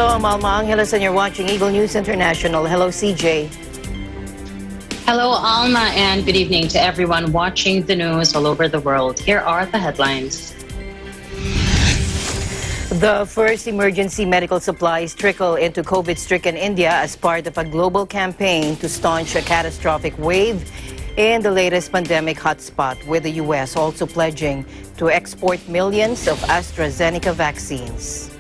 Hello, I'm Alma Angeles and you're watching Eagle News International. Hello, CJ. Hello, Alma, and good evening to everyone watching the news all over the world. Here are the headlines. The first emergency medical supplies trickle into COVID-stricken India as part of a global campaign to staunch a catastrophic wave in the latest pandemic hotspot, with the U.S. also pledging to export millions of AstraZeneca vaccines.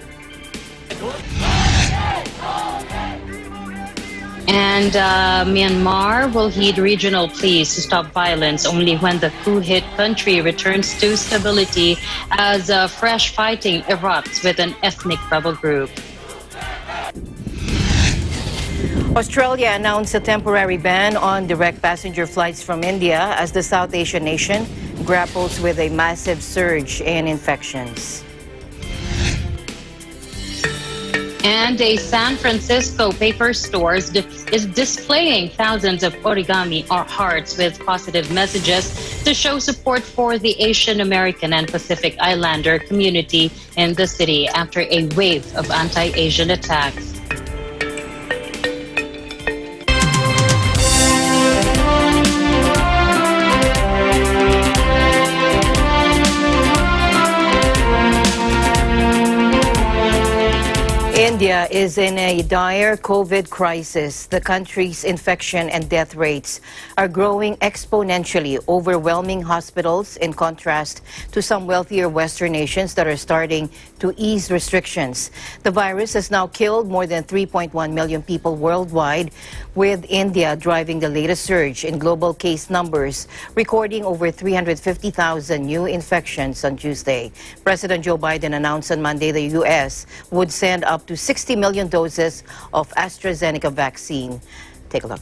And Myanmar will heed regional pleas to stop violence only when the coup-hit country returns to stability as fresh fighting erupts with an ethnic rebel group. Australia announced a temporary ban on direct passenger flights from India as the South Asian nation grapples with a massive surge in infections. And a San Francisco paper store is displaying thousands of origami or hearts with positive messages to show support for the Asian American and Pacific Islander community in the city after a wave of anti-Asian attacks. India is in a dire COVID crisis. The country's infection and death rates are growing exponentially, overwhelming hospitals, in contrast to some wealthier Western nations that are starting to ease restrictions. The virus has now killed more than 3.1 million people worldwide, with India driving the latest surge in global case numbers, recording over 350,000 new infections on Tuesday. President Joe Biden announced on Monday the U.S. would send up to 60 million doses of AstraZeneca vaccine. Take a look.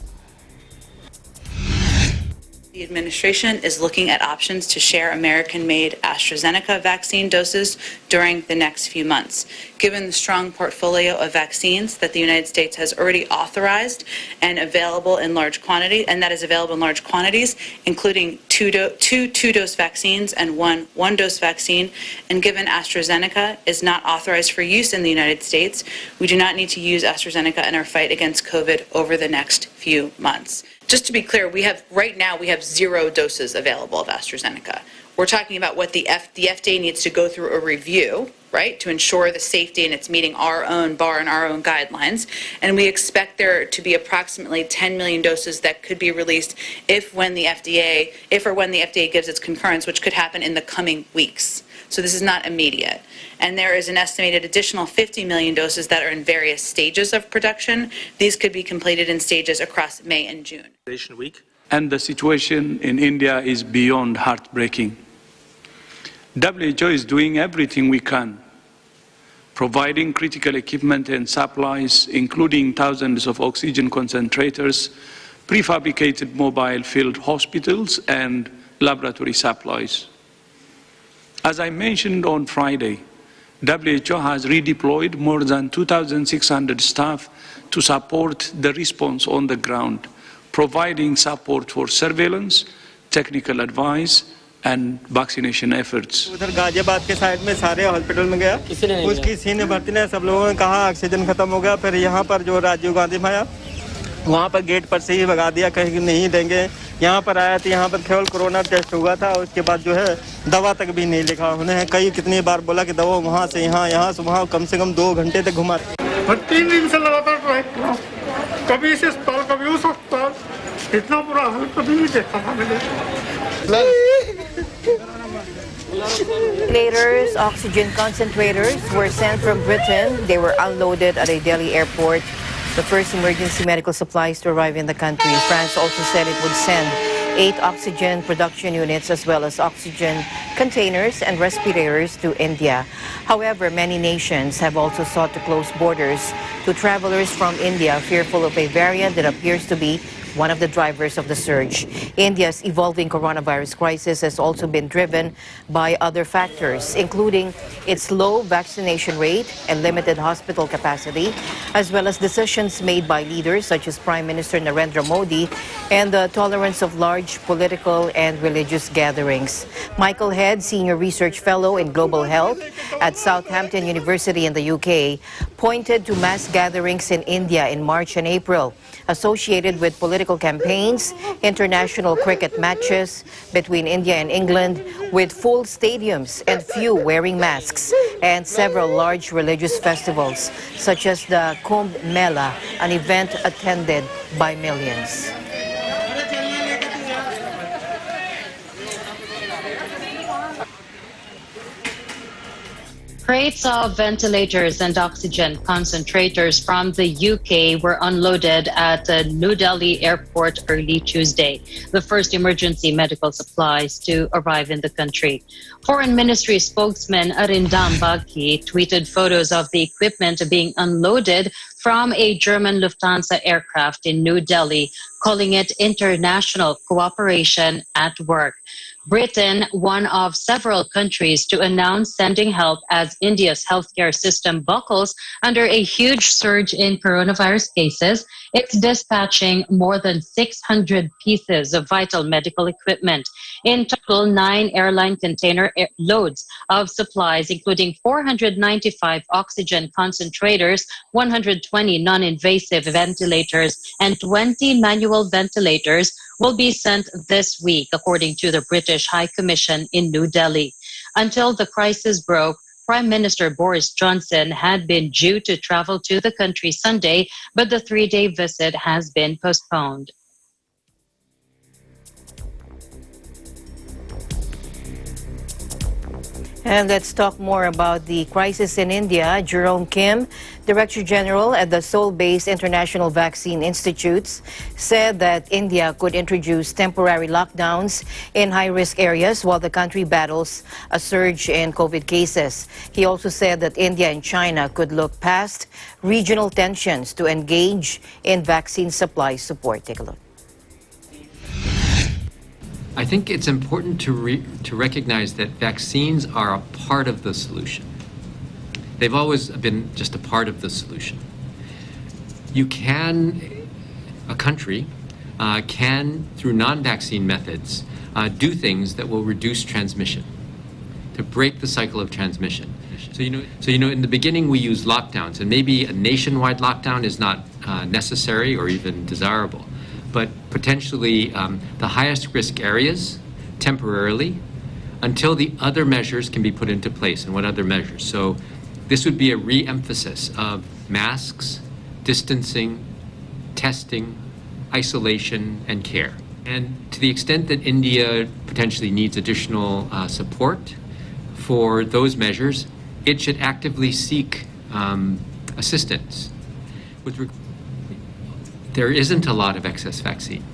The administration is looking at options to share American-made AstraZeneca vaccine doses during the next few months. Given the strong portfolio of vaccines that the United States has already authorized and available in large quantity, and that is available in large quantities, including two two-dose vaccines and one-dose vaccine, and given AstraZeneca is not authorized for use in the United States, we do not need to use AstraZeneca in our fight against COVID over the next few months. Just to be clear, right now we have 0 doses available of AstraZeneca. We're talking about what the FDA needs to go through a review, right, to ensure the safety and it's meeting our own bar and our own guidelines. And we expect there to be approximately 10 million doses that could be released if or when the FDA gives its concurrence, which could happen in the coming weeks. So this is not immediate. And there is an estimated additional 50 million doses that are in various stages of production. These could be completed in stages across May and June. And the situation in India is beyond heartbreaking. WHO is doing everything we can, providing critical equipment and supplies, including thousands of oxygen concentrators, prefabricated mobile field hospitals, and laboratory supplies. As I mentioned on Friday, WHO has redeployed more than 2,600 staff to support the response on the ground, providing support for surveillance, technical advice, and vaccination efforts. उधर गाजियाबाद के side में सारे hospital में गया, उसकी सीने भर्ती ने सब लोगों ने कहा ऑक्सीजन खत्म हो गया, फिर यहाँ पर जो राजीव गांधी में आया, वहाँ पर गेट पर से ही भगा दिया, कहीं नहीं देंगे। यहाँ पर आया तो यहाँ पर केवल कोरोना टेस्ट हुआ था, उसके बाद जो है दवा तक भी नहीं लिखा। उन्हें कितनी बार बोला कि दवा वहाँ से यहाँ से वहाँ, कम से कम 2 घंटे तक घुमा। 3 दिन से लगातार ट्राई कर रहा हूँ, कभी इस अस्पताल कभी उस अस्पताल, इतना बुरा हाल कभी नहीं देखा था मैंने। Ventilators, oxygen concentrators were sent from Britain. They were unloaded at a Delhi airport. The first emergency medical supplies to arrive in the country. France also said it would send 8 oxygen production units as well as oxygen containers and respirators to India. However, many nations have also sought to close borders to travelers from India, fearful of a variant that appears to be one of the drivers of the surge. India's evolving coronavirus crisis has also been driven by other factors, including its low vaccination rate and limited hospital capacity, as well as decisions made by leaders such as Prime Minister Narendra Modi and the tolerance of large political and religious gatherings. Michael Head, Senior Research Fellow in Global Health at Southampton University in the UK, pointed to mass gatherings in India in March and April, associated with political campaigns, international cricket matches between India and England, with full stadiums and few wearing masks, and several large religious festivals, such as the Kumbh Mela, an event attended by millions. Crates of ventilators and oxygen concentrators from the UK were unloaded at New Delhi airport early Tuesday, the first emergency medical supplies to arrive in the country. Foreign Ministry spokesman Arindam Bagchi tweeted photos of the equipment being unloaded from a German Lufthansa aircraft in New Delhi, calling it international cooperation at work. Britain, one of several countries to announce sending help as India's healthcare system buckles under a huge surge in coronavirus cases, it's dispatching more than 600 pieces of vital medical equipment. In total, 9 airline container loads of supplies, including 495 oxygen concentrators, 120 non-invasive ventilators, and 20 manual ventilators, will be sent this week, according to the British High Commission in New Delhi. Until the crisis broke, Prime Minister Boris Johnson had been due to travel to the country Sunday, but the 3-day visit has been postponed. And let's talk more about the crisis in India. Jerome Kim, Director General at the Seoul-based International Vaccine Institutes, said that India could introduce temporary lockdowns in high-risk areas while the country battles a surge in COVID cases. He also said that India and China could look past regional tensions to engage in vaccine supply support. Take a look. I think it's important to recognize that vaccines are a part of the solution. They've always been just a part of the solution. A country can, through non-vaccine methods, do things that will reduce transmission, to break the cycle of transmission. So in the beginning we used lockdowns, and maybe a nationwide lockdown is not necessary or even desirable. But potentially the highest risk areas temporarily until the other measures can be put into place. And what other measures? So this would be a re-emphasis of masks, distancing, testing, isolation, and care. And to the extent that India potentially needs additional support for those measures, it should actively seek assistance. There isn't a lot of excess vaccine.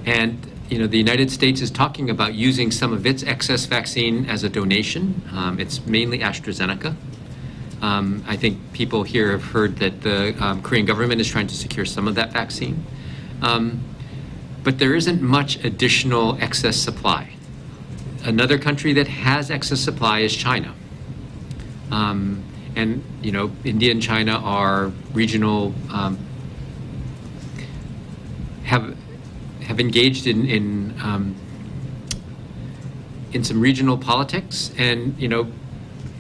And the United States is talking about using some of its excess vaccine as a donation. It's mainly AstraZeneca. I think people here have heard that the Korean government is trying to secure some of that vaccine. But there isn't much additional excess supply. Another country that has excess supply is China. And India and China are regional have engaged in some regional politics, and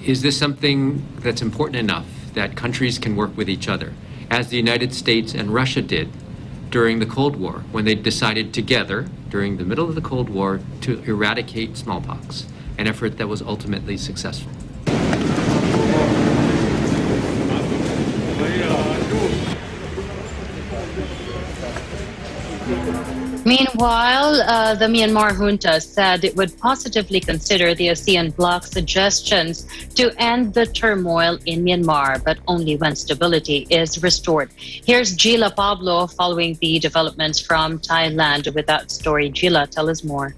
is this something that's important enough that countries can work with each other, as the United States and Russia did during the Cold War, when they decided together during the middle of the Cold War to eradicate smallpox, an effort that was ultimately successful. Meanwhile, the Myanmar junta said it would positively consider the ASEAN Bloc's suggestions to end the turmoil in Myanmar, but only when stability is restored. Here's Gila Pablo following the developments from Thailand with that story. Gila, tell us more.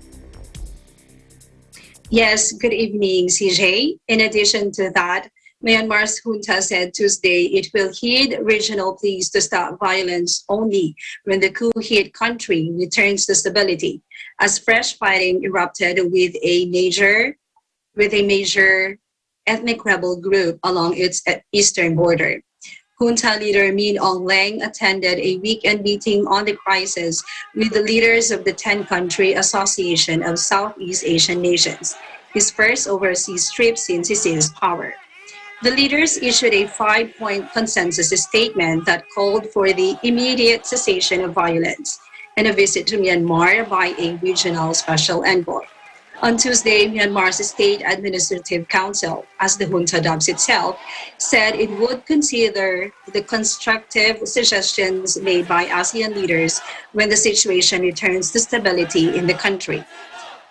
Yes, good evening, CJ. In addition to that, Myanmar's junta said Tuesday it will heed regional pleas to stop violence only when the coup-hit country returns to stability, as fresh fighting erupted with a major ethnic rebel group along its eastern border. Junta leader Min Aung Hlaing attended a weekend meeting on the crisis with the leaders of the 10-country Association of Southeast Asian Nations, his first overseas trip since he seized power. The leaders issued a 5-point consensus statement that called for the immediate cessation of violence and a visit to Myanmar by a regional special envoy. On Tuesday, Myanmar's State Administrative Council, as the junta dubs itself, said it would consider the constructive suggestions made by ASEAN leaders when the situation returns to stability in the country.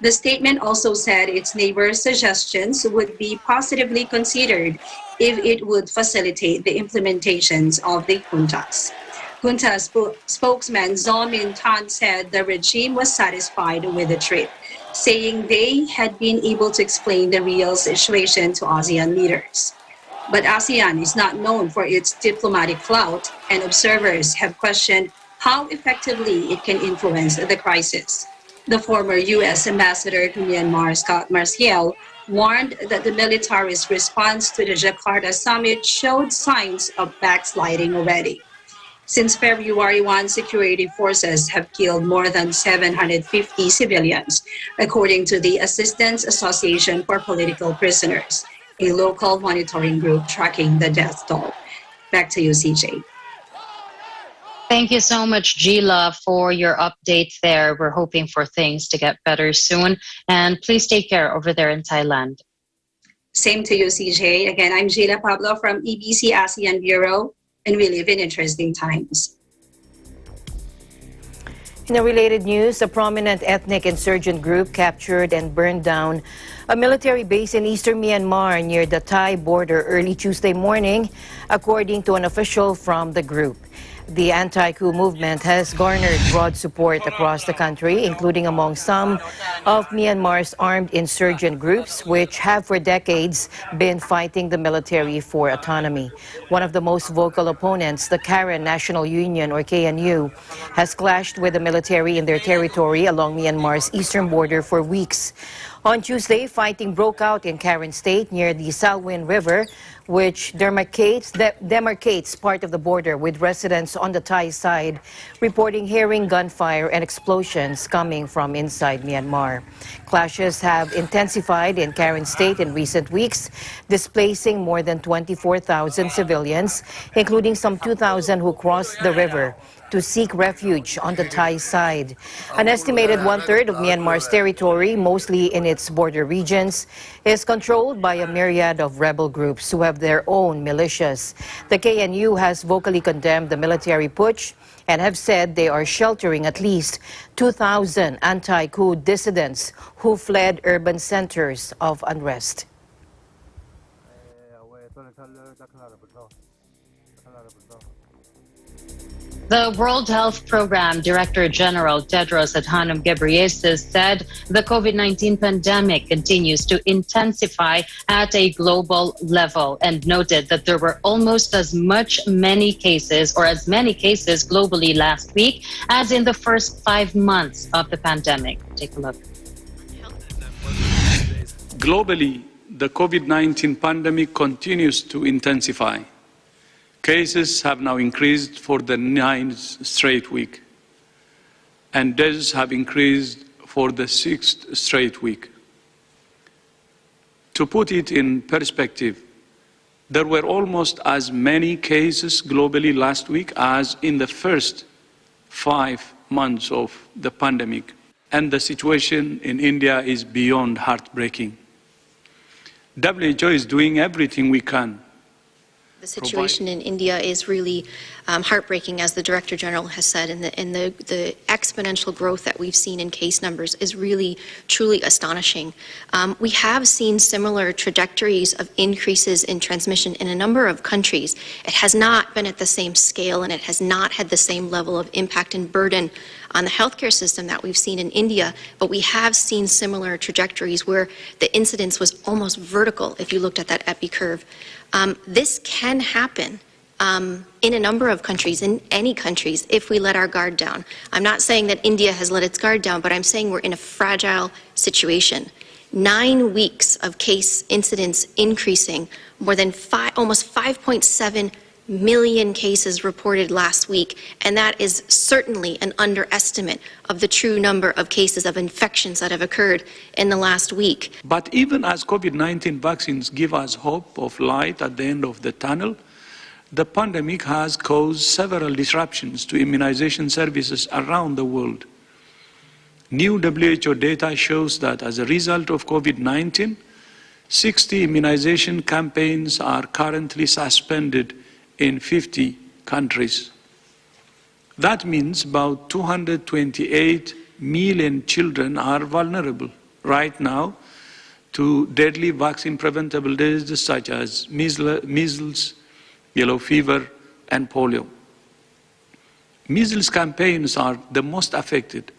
The statement also said its neighbors' suggestions would be positively considered if it would facilitate the implementations of the juntas. Junta spokesman Zaw Min Tan said the regime was satisfied with the trip, saying they had been able to explain the real situation to ASEAN leaders. But ASEAN is not known for its diplomatic clout, and observers have questioned how effectively it can influence the crisis. The former U.S. ambassador to Myanmar, Scott Marcial, warned that the militarist response to the Jakarta summit showed signs of backsliding already. Since February 1, security forces have killed more than 750 civilians, according to the Assistance Association for Political Prisoners, a local monitoring group tracking the death toll. Back to you, CJ. Thank you so much, Gila, for your update there. We're hoping for things to get better soon. And please take care over there in Thailand. Same to you, CJ. Again, I'm Gila Pablo from EBC ASEAN Bureau, and we live in interesting times. In a related news, a prominent ethnic insurgent group captured and burned down a military base in eastern Myanmar near the Thai border early Tuesday morning, according to an official from the group. The anti-coup movement has garnered broad support across the country, including among some of Myanmar's armed insurgent groups, which have for decades been fighting the military for autonomy. One of the most vocal opponents, the Karen National Union, or KNU, has clashed with the military in their territory along Myanmar's eastern border for weeks. On Tuesday, fighting broke out in Karen State near the Salween River, which demarcates part of the border, with residents on the Thai side reporting hearing gunfire and explosions coming from inside Myanmar. Clashes have intensified in Karen State in recent weeks, displacing more than 24,000 civilians, including some 2,000 who crossed the river to seek refuge on the Thai side. An estimated one-third of Myanmar's territory, mostly in its border regions, is controlled by a myriad of rebel groups who have their own militias. The KNU has vocally condemned the military putsch and have said they are sheltering at least 2,000 anti-coup dissidents who fled urban centers of unrest. The World Health Program Director General Tedros Adhanom Ghebreyesus said the COVID-19 pandemic continues to intensify at a global level, and noted that there were almost as many cases globally last week as in the first 5 months of the pandemic. Take a look. Globally, the COVID-19 pandemic continues to intensify. Cases have now increased for the 9th straight week, and deaths have increased for the 6th straight week. To put it in perspective, there were almost as many cases globally last week as in the first 5 months of the pandemic, and the situation in India is beyond heartbreaking. WHO is doing everything we can. The situation in India is really heartbreaking, as the Director General has said, and the exponential growth that we've seen in case numbers is really, truly astonishing. We have seen similar trajectories of increases in transmission in a number of countries. It has not been at the same scale, and it has not had the same level of impact and burden on the healthcare system that we've seen in India, but we have seen similar trajectories where the incidence was almost vertical if you looked at that epi curve. This can happen in a number of countries, in any countries, if we let our guard down. I'm not saying that India has let its guard down, but I'm saying we're in a fragile situation. 9 weeks of case incidence increasing, more than almost 5.7 million cases reported last week, and that is certainly an underestimate of the true number of cases of infections that have occurred in the last week. But even as COVID-19 vaccines give us hope of light at the end of the tunnel, the pandemic has caused several disruptions to immunization services around the world. New WHO data shows that as a result of COVID-19, 60 immunization campaigns are currently suspended in 50 countries. That means about 228 million children are vulnerable right now to deadly vaccine-preventable diseases such as measles, yellow fever, and polio. Measles campaigns are the most affected,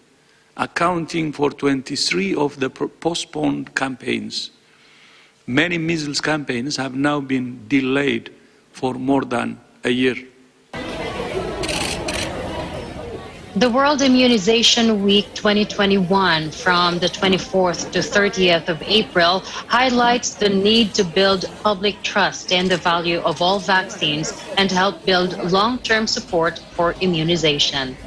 accounting for 23 of the postponed campaigns. Many measles campaigns have now been delayed for more than a year. The World Immunization Week 2021 from the 24th to 30th of April highlights the need to build public trust in the value of all vaccines and help build long-term support for immunization.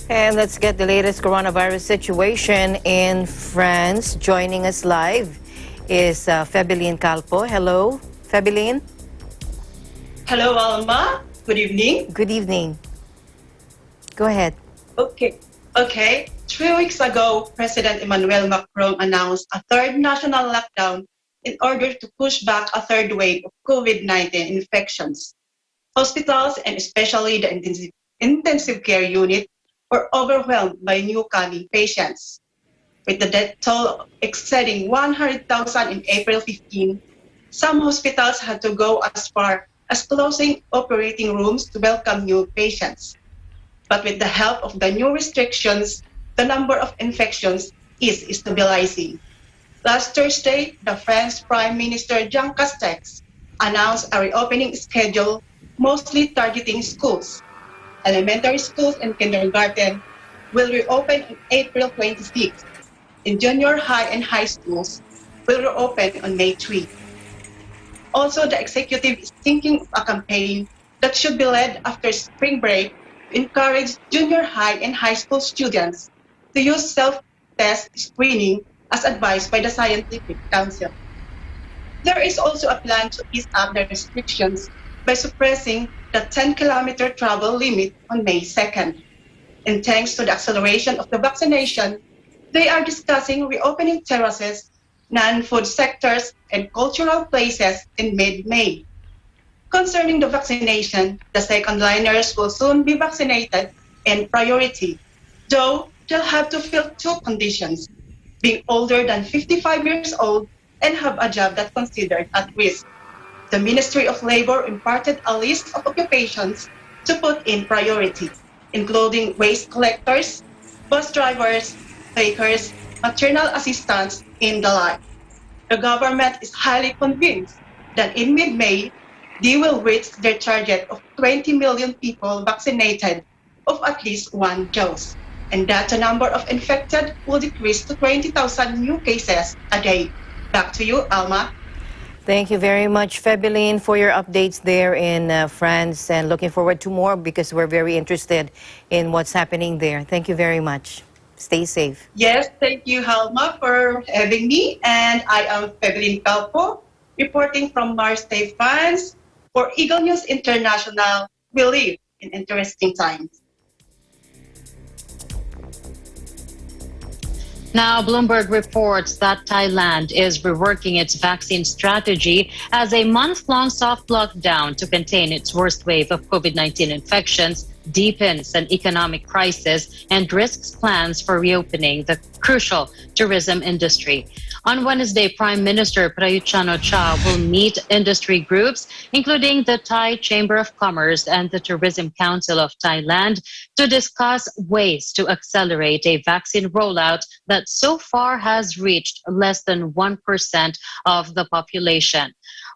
And let's get the latest coronavirus situation in France. Joining us live is Febeline Calpo. Hello, Febeline. Hello, Alma. Good evening. Good evening. Go ahead. Okay. 3 weeks ago, President Emmanuel Macron announced a third national lockdown in order to push back a third wave of COVID-19 infections. Hospitals, and especially the intensive care unit, were overwhelmed by new coming patients. With the death toll exceeding 100,000 in April 15, some hospitals had to go as far as closing operating rooms to welcome new patients. But with the help of the new restrictions, the number of infections is stabilizing. Last Thursday, the French Prime Minister Jean Castex announced a reopening schedule mostly targeting schools. Elementary schools and kindergarten will reopen on April 26th, and junior high and high schools will reopen on May 3. Also, the executive is thinking of a campaign that should be led after spring break to encourage junior high and high school students to use self-test screening as advised by the Scientific Council. There is also a plan to ease up the restrictions by suppressing the 10-kilometer travel limit on May 2nd. And thanks to the acceleration of the vaccination, they are discussing reopening terraces, non-food sectors, and cultural places in mid-May. Concerning the vaccination, the second liners will soon be vaccinated in priority, though they'll have to fill two conditions: being older than 55 years old and have a job that's considered at risk. The Ministry of Labor imparted a list of occupations to put in priority, including waste collectors, bus drivers, bakers, maternal assistants, and the like. The government is highly convinced that in mid-May, they will reach their target of 20 million people vaccinated of at least one dose, and that the number of infected will decrease to 20,000 new cases a day. Back to you, Alma. Thank you very much, Febeline, for your updates there in France, and looking forward to more because we're very interested in what's happening there. Thank you very much. Stay safe. Yes, thank you, Halma, for having me. And I am Febeline Calpo, reporting from Marseille, France. For Eagle News International, we live in interesting times. Now, Bloomberg reports that Thailand is reworking its vaccine strategy as a month-long soft lockdown to contain its worst wave of COVID-19 infections deepens an economic crisis and risks plans for reopening the crucial tourism industry. On Wednesday, Prime Minister Prayut Chan-o-cha will meet industry groups, including the Thai Chamber of Commerce and the Tourism Council of Thailand, to discuss ways to accelerate a vaccine rollout that so far has reached less than 1% of the population.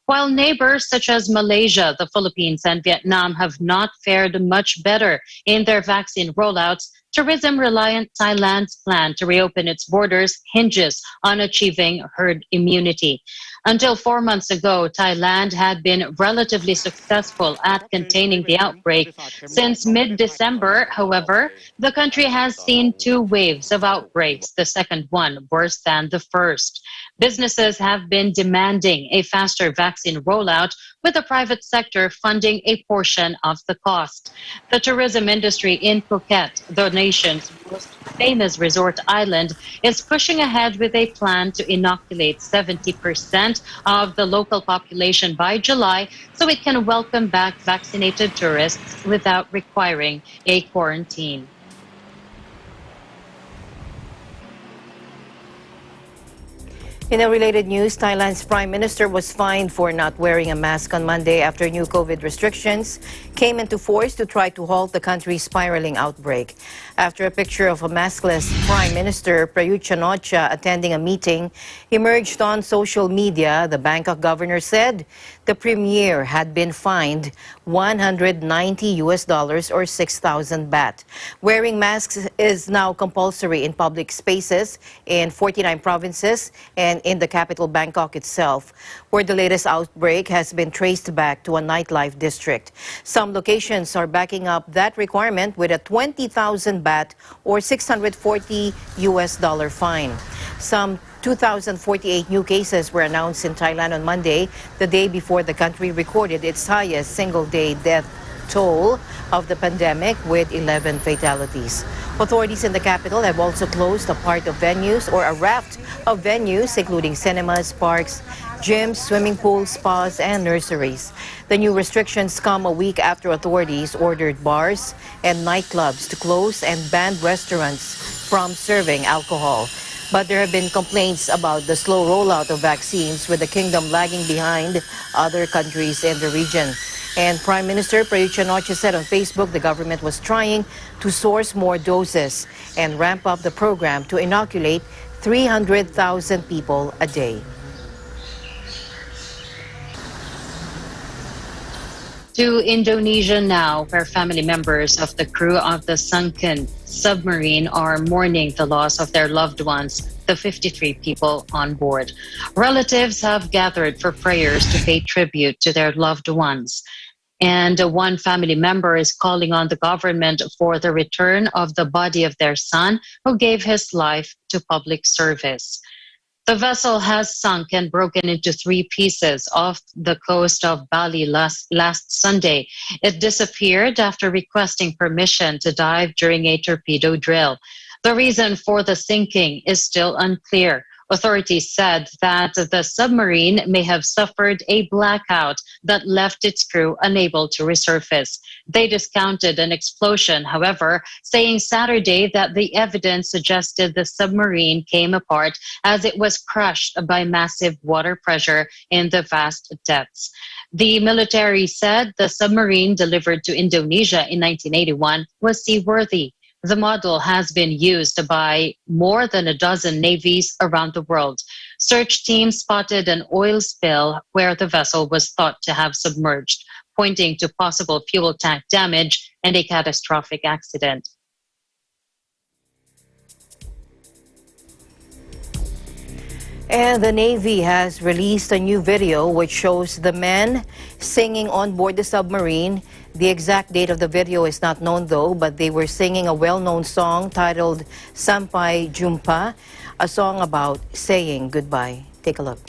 While neighbors such as Malaysia, the Philippines, and Vietnam have not fared much better in their vaccine rollouts, tourism-reliant Thailand's plan to reopen its borders hinges on achieving herd immunity. Until 4 months ago, Thailand had been relatively successful at containing the outbreak. Since mid-December, however, the country has seen 2 waves of outbreaks, the second one worse than the first. Businesses have been demanding a faster vaccine rollout, with the private sector funding a portion of the cost. The tourism industry in Phuket, the nation's most famous resort island, is pushing ahead with a plan to inoculate 70% of the local population by July so it can welcome back vaccinated tourists without requiring a quarantine. In a related news, Thailand's Prime Minister was fined for not wearing a mask on Monday after new COVID restrictions came into force to try to halt the country's spiraling outbreak. After a picture of a maskless Prime Minister Prayut Chan-o-cha attending a meeting emerged on social media, the Bangkok governor said the premier had been fined $190 or 6,000 baht. Wearing masks is now compulsory in public spaces in 49 provinces and in the capital Bangkok itself, where the latest outbreak has been traced back to a nightlife district. Some locations are backing up that requirement with a 20,000 baht or $640 fine. Some 2,048 new cases were announced in Thailand on Monday, the day before the country recorded its highest single-day death toll of the pandemic with 11 fatalities. Authorities in the capital have also closed a part of venues or a raft of venues, including cinemas, parks, gyms, swimming pools, spas, and nurseries. The new restrictions come a week after authorities ordered bars and nightclubs to close and banned restaurants from serving alcohol. But there have been complaints about the slow rollout of vaccines, with the kingdom lagging behind other countries in the region. And Prime Minister Prayut Chan-o-cha said on Facebook the government was trying to source more doses and ramp up the program to inoculate 300,000 people a day. To Indonesia now, where family members of the crew of the sunken submarine are mourning the loss of their loved ones, the 53 people on board. Relatives have gathered for prayers to pay tribute to their loved ones. And one family member is calling on the government for the return of the body of their son, who gave his life to public service. The vessel has sunk and broken into 3 pieces off the coast of Bali last Sunday. It disappeared after requesting permission to dive during a torpedo drill. The reason for the sinking is still unclear. Authorities said that the submarine may have suffered a blackout that left its crew unable to resurface. They discounted an explosion, however, saying Saturday that the evidence suggested the submarine came apart as it was crushed by massive water pressure in the vast depths. The military said the submarine delivered to Indonesia in 1981 was seaworthy. The model has been used by more than a dozen navies around the world. Search teams spotted an oil spill where the vessel was thought to have submerged, pointing to possible fuel tank damage and a catastrophic accident. And the Navy has released a new video which shows the men singing on board the submarine. The exact date of the video is not known though, but they were singing a well-known song titled Sampai Jumpa, a song about saying goodbye. Take a look.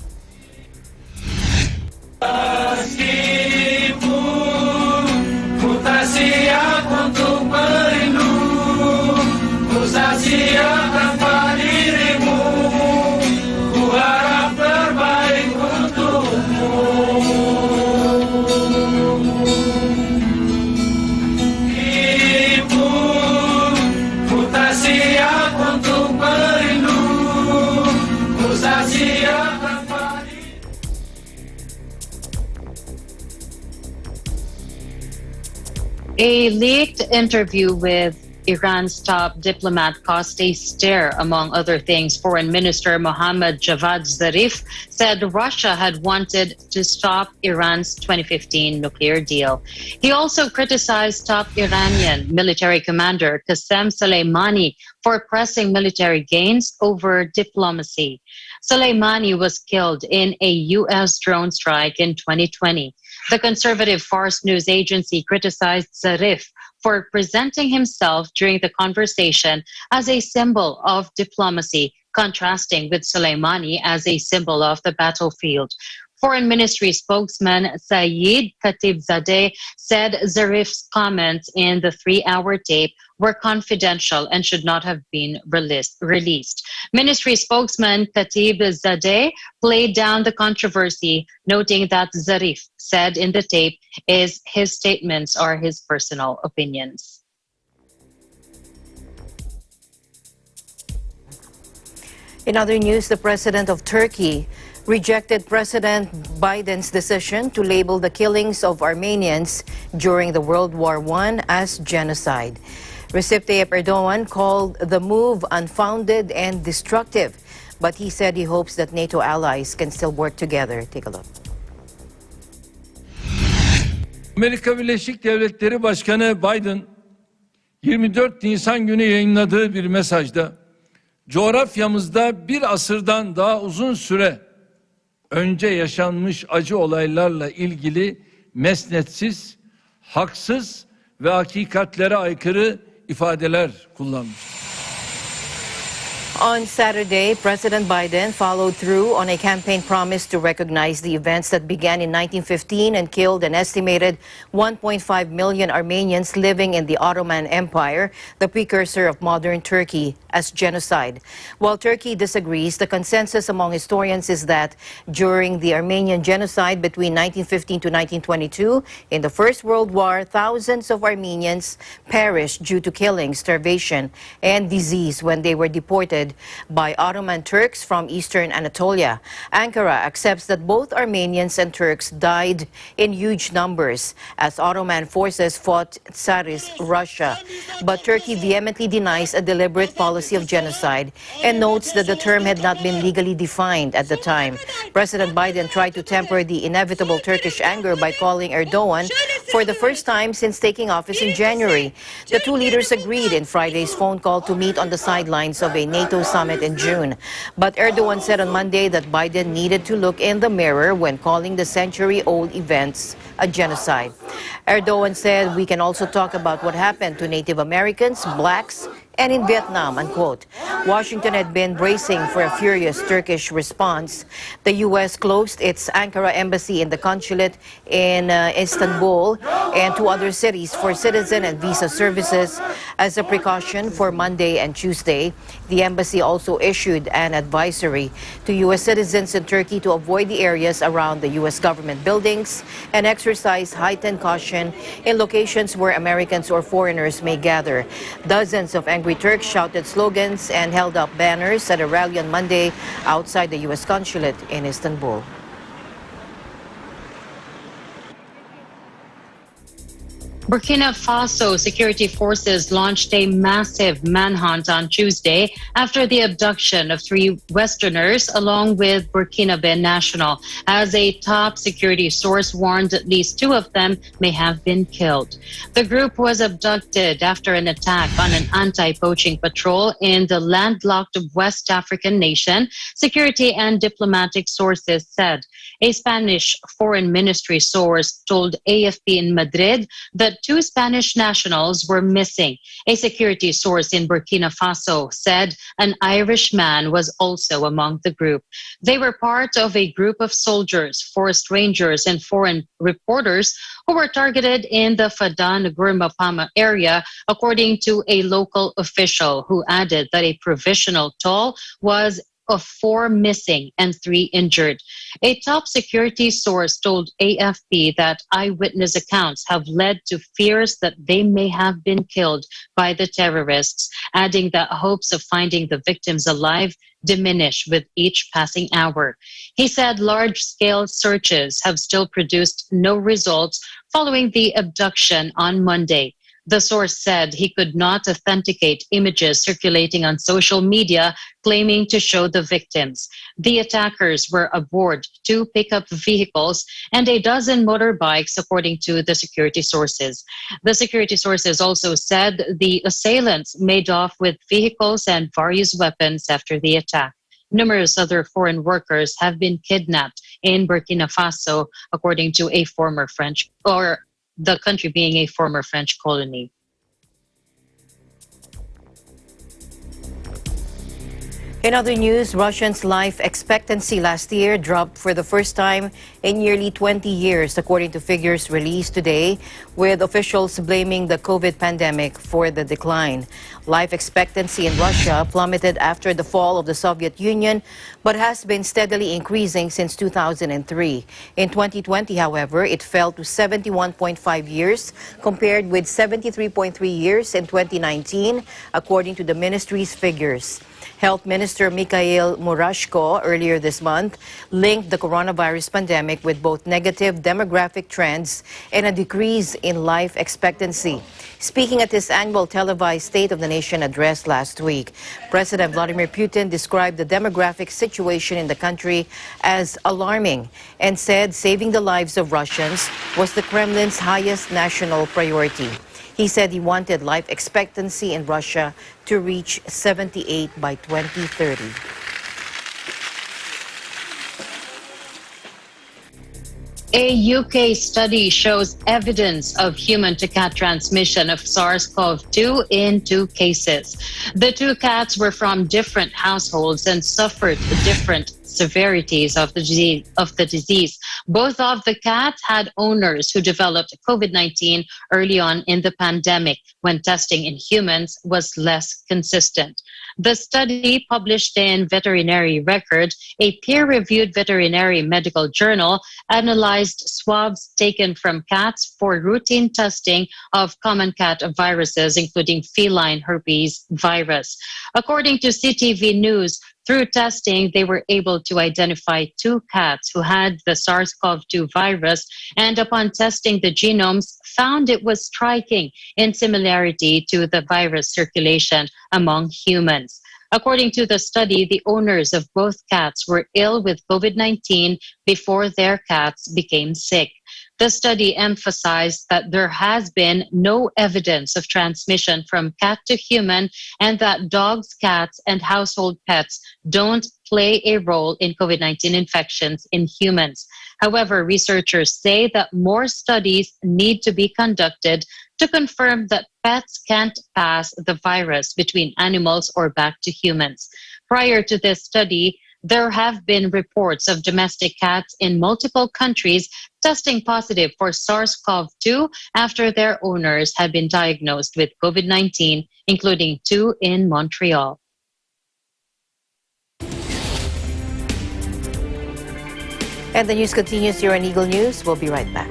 A leaked interview with Iran's top diplomat caused a stir. Among other things, Foreign Minister Mohammad Javad Zarif said Russia had wanted to stop Iran's 2015 nuclear deal. He also criticized top Iranian military commander Qasem Soleimani for pressing military gains over diplomacy. Soleimani was killed in a U.S. drone strike in 2020. The conservative Fars news agency criticized Zarif for presenting himself during the conversation as a symbol of diplomacy, contrasting with Soleimani as a symbol of the battlefield. Foreign Ministry spokesman Saeed Khatibzadeh said Zarif's comments in the 3-hour tape were confidential and should not have been released. Ministry spokesman Khatibzadeh played down the controversy, noting that Zarif said in the tape his statements are his personal opinions. In other news, the president of Turkey rejected President Biden's decision to label the killings of Armenians during the World War I as genocide. Recep Tayyip Erdogan called the move unfounded and destructive, but he said he hopes that NATO allies can still work together. Take a look. Amerika Birleşik Devletleri Başkanı Biden 24 Nisan günü yayınladığı bir mesajda coğrafyamızda bir asırdan daha uzun süre önce yaşanmış acı olaylarla ilgili mesnetsiz, haksız ve hakikatlere aykırı ifadeler kullanmış. On Saturday, President Biden followed through on a campaign promise to recognize the events that began in 1915 and killed an estimated 1.5 million Armenians living in the Ottoman Empire, the precursor of modern Turkey, as genocide. While Turkey disagrees, the consensus among historians is that during the Armenian genocide between 1915 to 1922, in the First World War, thousands of Armenians perished due to killing, starvation, and disease when they were deported by Ottoman Turks from eastern Anatolia. Ankara accepts that both Armenians and Turks died in huge numbers as Ottoman forces fought Tsarist Russia. But Turkey vehemently denies a deliberate policy of genocide and notes that the term had not been legally defined at the time. President Biden tried to temper the inevitable Turkish anger by calling Erdogan for the first time since taking office in January. The two leaders agreed in Friday's phone call to meet on the sidelines of a NATO summit in June. But Erdogan said on Monday that Biden needed to look in the mirror when calling the century-old events a genocide. Erdogan said we can also talk about what happened to Native Americans, blacks, and in Vietnam, unquote. Washington had been bracing for a furious Turkish response. The U.S. closed its Ankara embassy in the consulate in Istanbul and two other cities for citizen and visa services as a precaution for Monday and Tuesday. The embassy also issued an advisory to U.S. citizens in Turkey to avoid the areas around the U.S. government buildings and exercise heightened caution in locations where Americans or foreigners may gather. Dozens of angry Turks shouted slogans and held up banners at a rally on Monday outside the U.S. consulate in Istanbul. Burkina Faso security forces launched a massive manhunt on Tuesday after the abduction of 3 Westerners along with Burkinabe national, as a top security source warned at least 2 of them may have been killed. The group was abducted after an attack on an anti-poaching patrol in the landlocked West African nation, security and diplomatic sources said. A Spanish foreign ministry source told AFP in Madrid that 2 Spanish nationals were missing. A security source in Burkina Faso said an Irish man was also among the group. They were part of a group of soldiers, forest rangers, and foreign reporters who were targeted in the Fadan-Gurmapama area, according to a local official who added that a provisional toll was of 4 missing and 3 injured. A top security source told AFP that eyewitness accounts have led to fears that they may have been killed by the terrorists, adding that hopes of finding the victims alive diminish with each passing hour. He said large-scale searches have still produced no results following the abduction on Monday. The source said he could not authenticate images circulating on social media claiming to show the victims. The attackers were aboard 2 pickup vehicles and a dozen motorbikes, according to the security sources. The security sources also said the assailants made off with vehicles and various weapons after the attack. Numerous other foreign workers have been kidnapped in Burkina Faso, according to a former French, or the country being a former French colony. In other news, Russia's life expectancy last year dropped for the first time in nearly 20 years, according to figures released today, with officials blaming the COVID pandemic for the decline. Life expectancy in Russia plummeted after the fall of the Soviet Union, but has been steadily increasing since 2003. In 2020, however, it fell to 71.5 years, compared with 73.3 years in 2019, according to the ministry's figures. Health Minister Mikhail Murashko earlier this month linked the coronavirus pandemic with both negative demographic trends and a decrease in life expectancy. Speaking at his annual televised State of the Nation address last week, President Vladimir Putin described the demographic situation in the country as alarming and said saving the lives of Russians was the Kremlin's highest national priority. He said he wanted life expectancy in Russia to reach 78 by 2030. A UK study shows evidence of human-to-cat transmission of SARS-CoV-2 in 2 cases. The 2 cats were from different households and suffered different severities of the disease. Both of the cats had owners who developed COVID-19 early on in the pandemic, when testing in humans was less consistent. The study, published in Veterinary Record, a peer-reviewed veterinary medical journal, analyzed swabs taken from cats for routine testing of common cat viruses, including feline herpes virus. According to CTV News, through testing, they were able to identify 2 cats who had the SARS-CoV-2 virus, and upon testing the genomes, found it was striking in similarity to the virus circulation among humans. According to the study, the owners of both cats were ill with COVID-19 before their cats became sick. The study emphasized that there has been no evidence of transmission from cat to human, and that dogs, cats, and household pets don't play a role in COVID-19 infections in humans. However, researchers say that more studies need to be conducted to confirm that pets can't pass the virus between animals or back to humans. Prior to this study, there have been reports of domestic cats in multiple countries testing positive for SARS-CoV-2 after their owners had been diagnosed with COVID-19, including 2 in Montreal. And the news continues here on Eagle News. We'll be right back.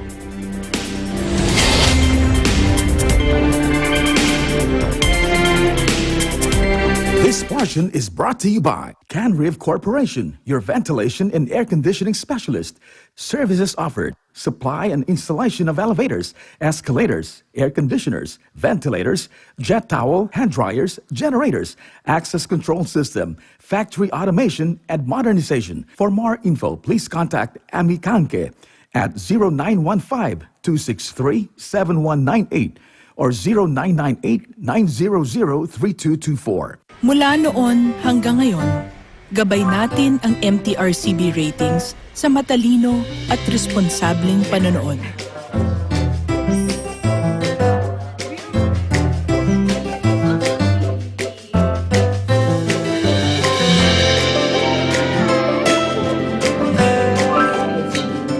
This portion is brought to you by Canriv Corporation, your ventilation and air conditioning specialist. Services offered: supply and installation of elevators, escalators, air conditioners, ventilators, jet towel, hand dryers, generators, access control system, factory automation, and modernization. For more info, please contact Ami Kanke at 0915-263-7198 or 0998-900-3224. Mula noon hanggang ngayon, gabay natin ang MTRCB ratings sa matalino at responsableng panonood.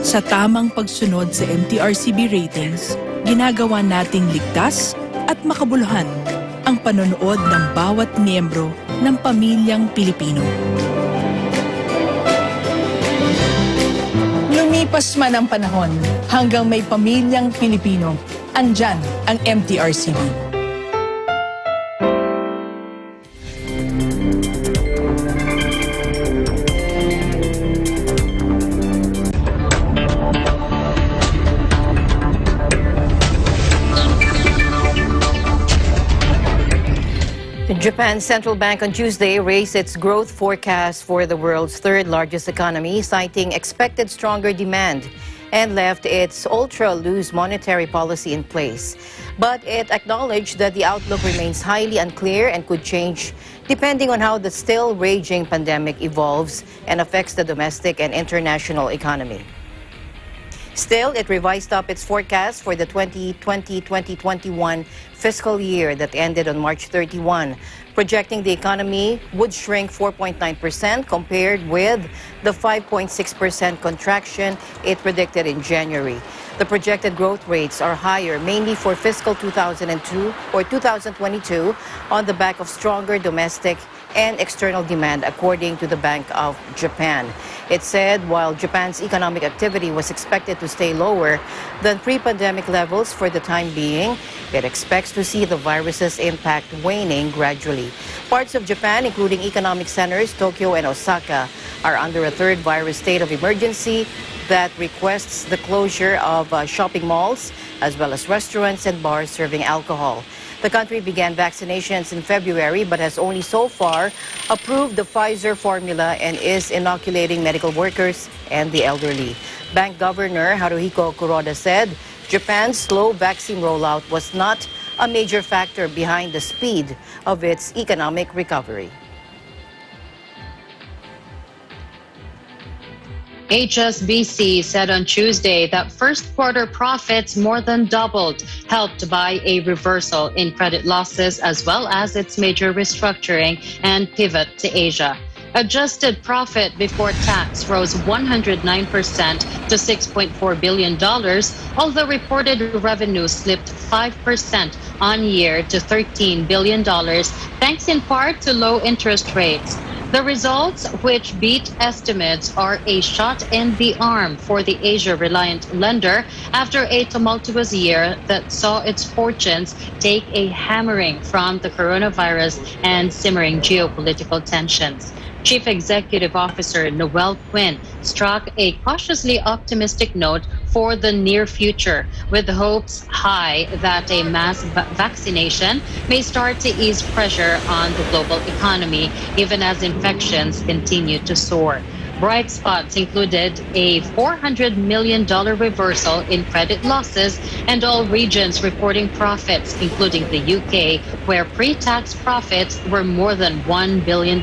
Sa tamang pagsunod sa MTRCB ratings, ginagawa nating ligtas at makabuluhan ang panonood ng bawat miyembro ng pamilyang Pilipino. Lipas man ang panahon, hanggang may pamilyang Pilipino, andyan ang MTRCB. Japan's central bank on Tuesday raised its growth forecast for the world's third largest economy, citing expected stronger demand, and left its ultra-loose monetary policy in place. But it acknowledged that the outlook remains highly unclear and could change depending on how the still raging pandemic evolves and affects the domestic and international economy. Still, it revised up its forecast for the 2020-2021 fiscal year that ended on March 31, projecting the economy would shrink 4.9% compared with the 5.6% contraction it predicted in January. The projected growth rates are higher, mainly for fiscal 2022 on the back of stronger domestic and external demand, according to the Bank of Japan. It said while Japan's economic activity was expected to stay lower than pre-pandemic levels for the time being, it expects to see the virus's impact waning gradually. Parts of Japan, including economic centers Tokyo and Osaka, are under a third virus state of emergency that requests the closure of shopping malls as well as restaurants and bars serving alcohol. The country began vaccinations in February but has only so far approved the Pfizer formula and is inoculating medical workers and the elderly. Bank Governor Haruhiko Kuroda said Japan's slow vaccine rollout was not a major factor behind the speed of its economic recovery. HSBC said on Tuesday that first quarter profits more than doubled, helped by a reversal in credit losses as well as its major restructuring and pivot to Asia. Adjusted profit before tax rose 109% to $6.4 billion, although reported revenue slipped 5% on year to $13 billion, thanks in part to low interest rates. The results, which beat estimates, are a shot in the arm for the Asia-reliant lender after a tumultuous year that saw its fortunes take a hammering from the coronavirus and simmering geopolitical tensions. Chief Executive Officer Noel Quinn struck a cautiously optimistic note for the near future, with hopes high that a mass vaccination may start to ease pressure on the global economy, even as infections continue to soar. Bright spots included a $400 million reversal in credit losses and all regions reporting profits, including the UK, where pre-tax profits were more than $1 billion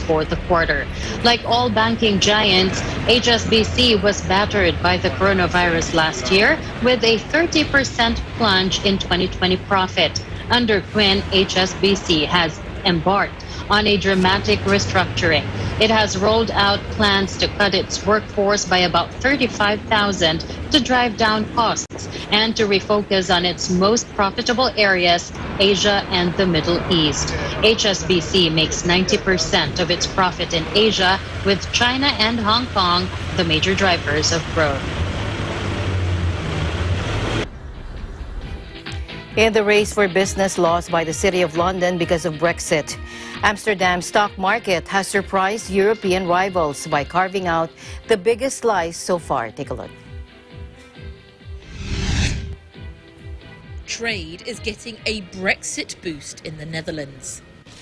for the quarter. Like all banking giants, HSBC was battered by the coronavirus last year with a 30% plunge in 2020 profit. Under Quinn, HSBC has embarked on a dramatic restructuring. It has rolled out plans to cut its workforce by about 35,000 to drive down costs and to refocus on its most profitable areas, Asia and the Middle East. HSBC makes 90% of its profit in Asia, with China and Hong Kong the major drivers of growth. In the race for business lost by the City of London because of Brexit, Amsterdam's stock market has surprised European rivals by carving out the biggest slice so far. Take a look. Trade is getting a Brexit boost in the Netherlands.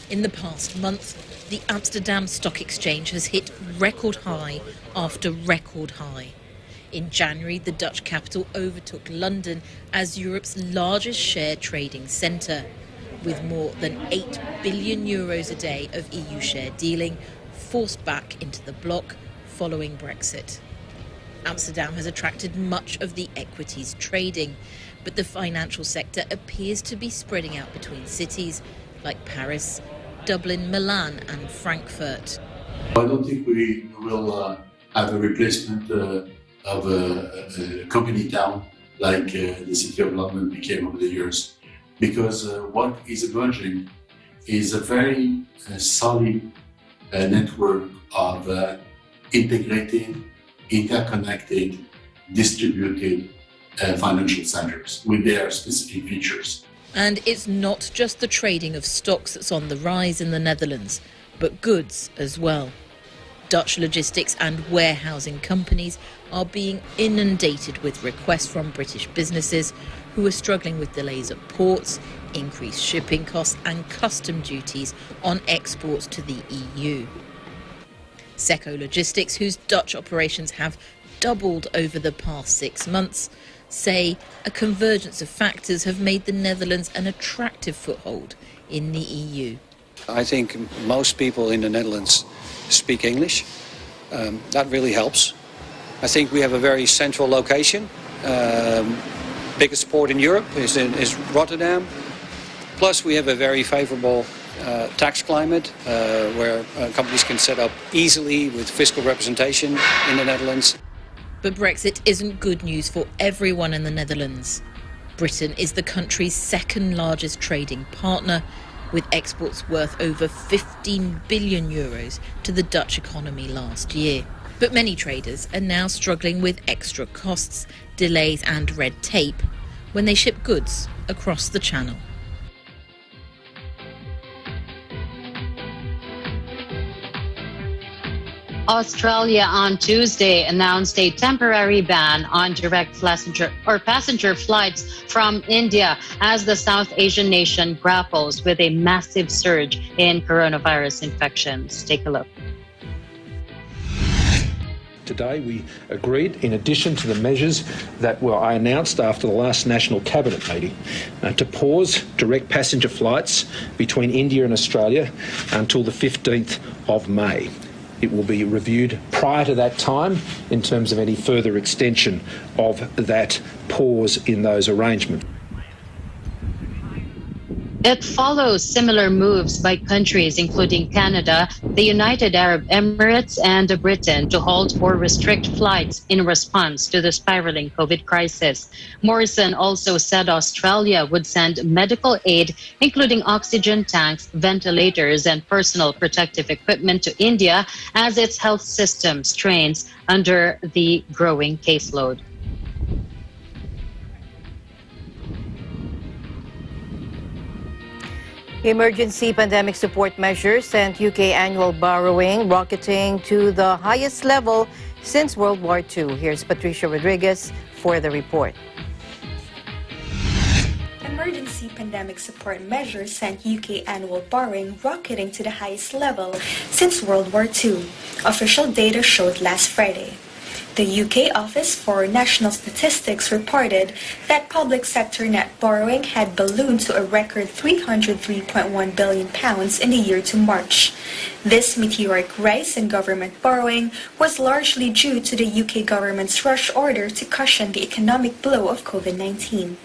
In the past month, the Amsterdam Stock Exchange has hit record high after record high. In January, the Dutch capital overtook London as Europe's largest share trading centre, with more than €8 billion a day of EU share dealing forced back into the bloc following Brexit. Amsterdam has attracted much of the equities trading, but the financial sector appears to be spreading out between cities like Paris, Dublin, Milan and Frankfurt. I don't think we will have a replacement of a company town like the City of London became over the years, because what is emerging is a very solid network of integrated, interconnected distributed financial centers with their specific features. And it's not just the trading of stocks that's on the rise in the Netherlands, but goods as well. Dutch logistics and warehousing companies are being inundated with requests from British businesses who are struggling with delays at ports, increased shipping costs and custom duties on exports to the EU. Seco Logistics, whose Dutch operations have doubled over the past 6 months, say a convergence of factors have made the Netherlands an attractive foothold in the EU. I think most people in the Netherlands speak English. That really helps. I think we have a very central location. Biggest port in Europe is Rotterdam. Plus we have a very favorable tax climate where companies can set up easily with fiscal representation in the Netherlands. But Brexit isn't good news for everyone in the Netherlands. Britain is the country's second largest trading partner, with exports worth over 15 billion euros to the Dutch economy last year. But many traders are now struggling with extra costs, delays and red tape when they ship goods across the Channel. Australia on Tuesday announced a temporary ban on direct passenger flights from India as the South Asian nation grapples with a massive surge in coronavirus infections. Take a look. Today we agreed, in addition to the measures that I announced after the last National Cabinet meeting, to pause direct passenger flights between India and Australia until the 15th of May. It will be reviewed prior to that time in terms of any further extension of that pause in those arrangements. It follows similar moves by countries including Canada, the United Arab Emirates and Britain to halt or restrict flights in response to the spiraling COVID crisis. Morrison also said Australia would send medical aid, including oxygen tanks, ventilators and personal protective equipment to India as its health system strains under the growing caseload. Emergency pandemic support measures sent UK annual borrowing rocketing to the highest level since World War II. Here's Patricia Rodriguez for the report. Emergency pandemic support measures sent UK annual borrowing rocketing to the highest level since World War II, official data showed last Friday. The UK Office for National Statistics reported that public sector net borrowing had ballooned to a record £303.1 billion in the year to March. This meteoric rise in government borrowing was largely due to the UK government's rush order to cushion the economic blow of COVID-19.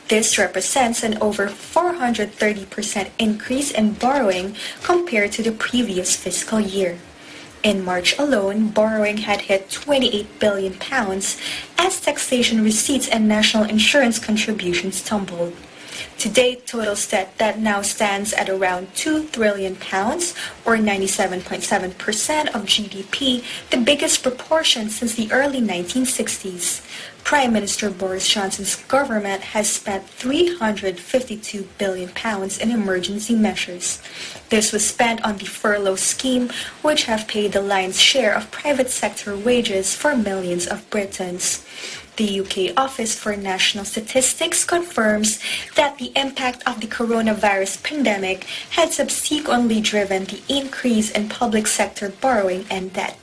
This represents an over 430% increase in borrowing compared to the previous fiscal year. In March alone, borrowing had hit £28 billion as taxation receipts and national insurance contributions tumbled. To date, total debt now stands at around £2 trillion, or 97.7% of GDP, the biggest proportion since the early 1960s. Prime Minister Boris Johnson's government has spent £352 billion in emergency measures. This was spent on the furlough scheme, which have paid the lion's share of private sector wages for millions of Britons. The UK Office for National Statistics confirms that the impact of the coronavirus pandemic had subsequently driven the increase in public sector borrowing and debt.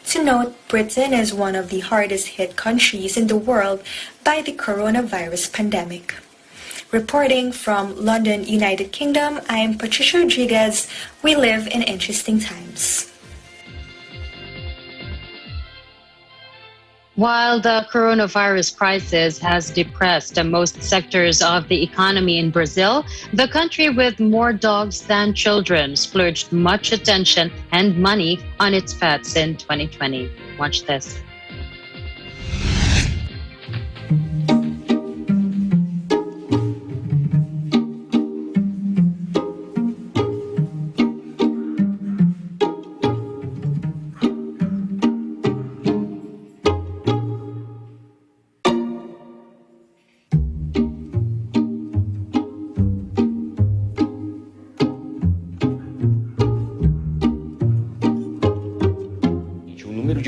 To note, Britain is one of the hardest hit countries in the world by the coronavirus pandemic. Reporting from London, United Kingdom, I am Patricia Rodriguez. We live in interesting times. While the coronavirus crisis has depressed most sectors of the economy in Brazil, the country with more dogs than children splurged much attention and money on its pets in 2020. Watch this.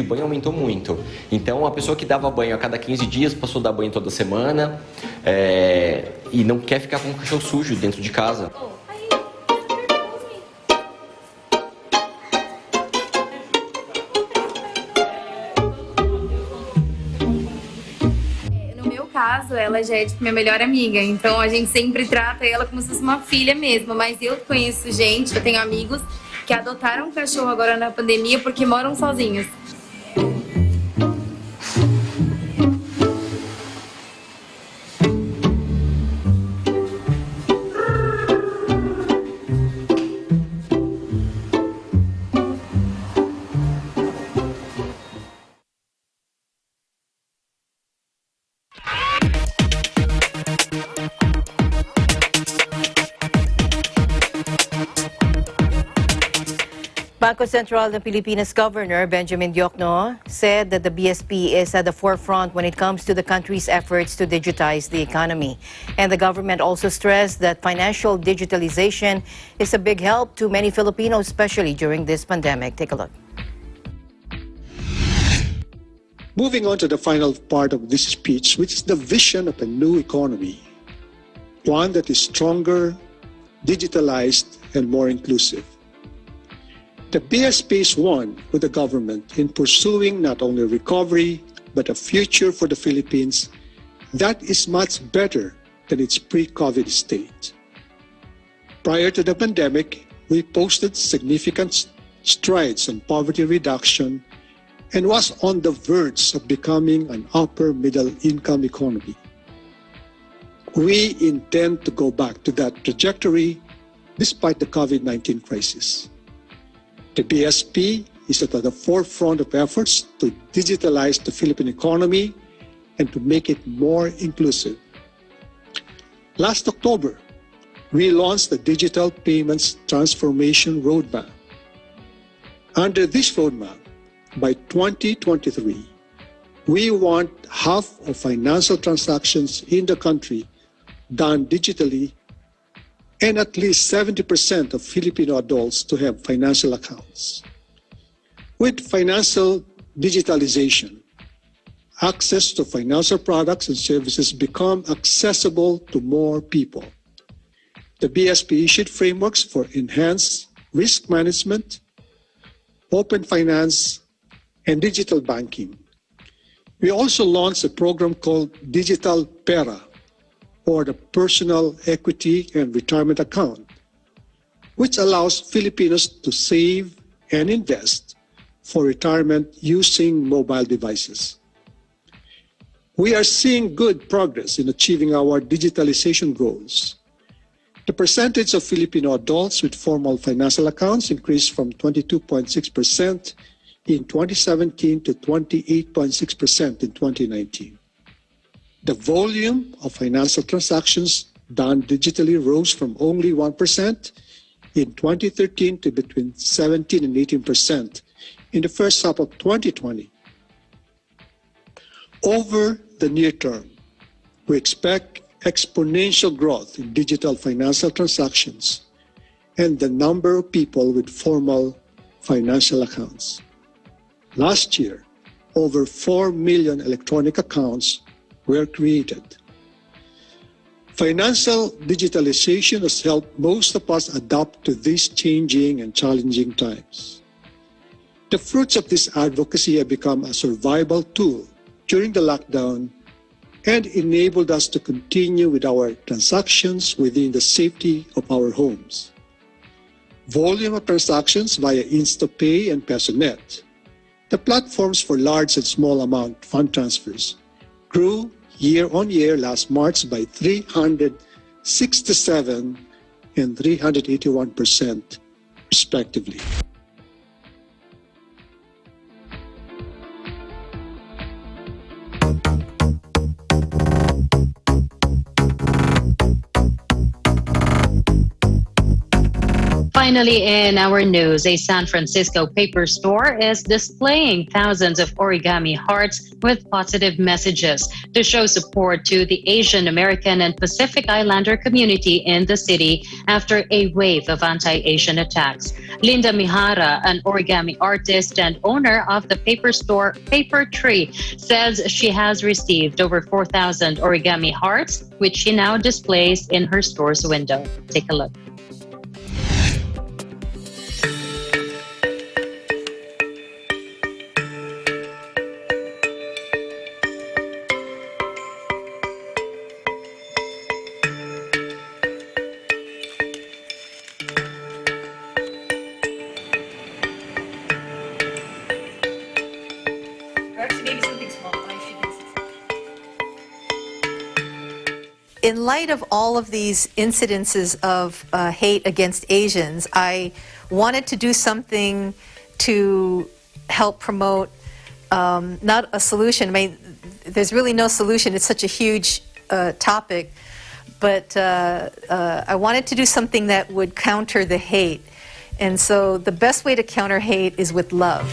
banho aumentou muito. Então, a pessoa que dava banho a cada 15 dias passou a dar banho toda semana e não quer ficar com o cachorro sujo dentro de casa. No meu caso, ela já é tipo minha melhor amiga, então a gente sempre trata ela como se fosse uma filha mesmo, mas eu conheço gente, eu tenho amigos que adotaram um cachorro agora na pandemia porque moram sozinhos. Bangko Sentral ng Pilipinas Governor Benjamin Diokno said that the BSP is at the forefront when it comes to the country's efforts to digitize the economy. And the government also stressed that financial digitalization is a big help to many Filipinos, especially during this pandemic. Take a look. Moving on to the final part of this speech, which is the vision of a new economy, one that is stronger, digitalized, and more inclusive. The BSP is one with the government in pursuing not only recovery, but a future for the Philippines that is much better than its pre-COVID state. Prior to the pandemic, we posted significant strides in poverty reduction and was on the verge of becoming an upper middle income economy. We intend to go back to that trajectory despite the COVID-19 crisis. The BSP is at the forefront of efforts to digitalize the Philippine economy and to make it more inclusive. Last October, we launched the Digital Payments Transformation Roadmap. Under this roadmap, by 2023, we want half of financial transactions in the country done digitally and at least 70% of Filipino adults to have financial accounts. With financial digitalization, access to financial products and services become accessible to more people. The BSP issued frameworks for enhanced risk management, open finance, and digital banking. We also launched a program called Digital Pera, or the Personal Equity and Retirement Account, which allows Filipinos to save and invest for retirement using mobile devices. We are seeing good progress in achieving our digitalization goals. The percentage of Filipino adults with formal financial accounts increased from 22.6% in 2017 to 28.6% in 2019. The volume of financial transactions done digitally rose from only 1% in 2013 to between 17 and 18% in the first half of 2020. Over the near term, we expect exponential growth in digital financial transactions and the number of people with formal financial accounts. Last year, over 4 million electronic accounts were created. Financial digitalization has helped most of us adapt to these changing and challenging times. The fruits of this advocacy have become a survival tool during the lockdown and enabled us to continue with our transactions within the safety of our homes. Volume of transactions via InstaPay and PesoNet, the platforms for large and small amount fund transfers, grew year-on-year last March by 367 and 381% respectively. Finally, in our news, a San Francisco paper store is displaying thousands of origami hearts with positive messages to show support to the Asian American and Pacific Islander community in the city after a wave of anti-Asian attacks. Linda Mihara, an origami artist and owner of the paper store Paper Tree, says she has received over 4,000 origami hearts, which she now displays in her store's window. Take a look. In light of all of these incidences of hate against Asians, I wanted to do something to help promote not a solution. I mean, there's really no solution. It's such a huge topic. But I wanted to do something that would counter the hate. And so the best way to counter hate is with love.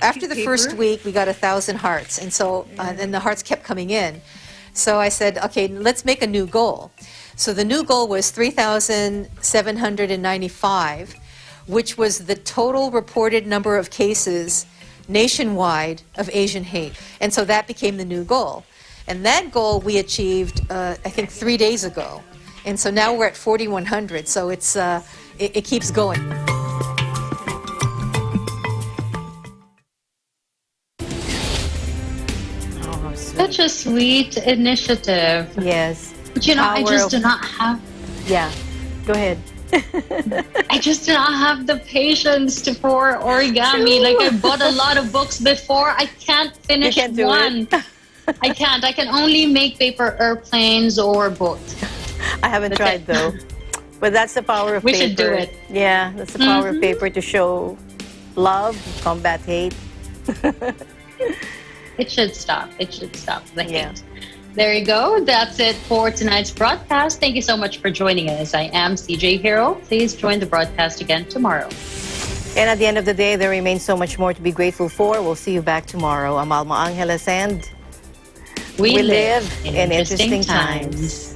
After the first week, we got 1,000 hearts, and so then the hearts kept coming in. So I said, okay, let's make a new goal. So the new goal was 3,795, which was the total reported number of cases nationwide of Asian hate. And so that became the new goal. And that goal we achieved, I think, 3 days ago. And so now we're at 4,100, so it's, it keeps going. Such a sweet initiative. Yes. But you know, I just do not have... Yeah, go ahead. I just do not have the patience for origami. Like, I bought a lot of books before. I can't finish one. I can't. I can only make paper airplanes or boats. I haven't tried though. But that's the power of paper. We should do it. Yeah, that's the power of paper to show love, combat hate. It should stop. It should stop the hate. There you go. That's it for tonight's broadcast. Thank you so much for joining us. I am CJ Hero. Please join the broadcast again tomorrow. And at the end of the day, there remains so much more to be grateful for. We'll see you back tomorrow. I'm Alma Angeles, and we live in interesting times.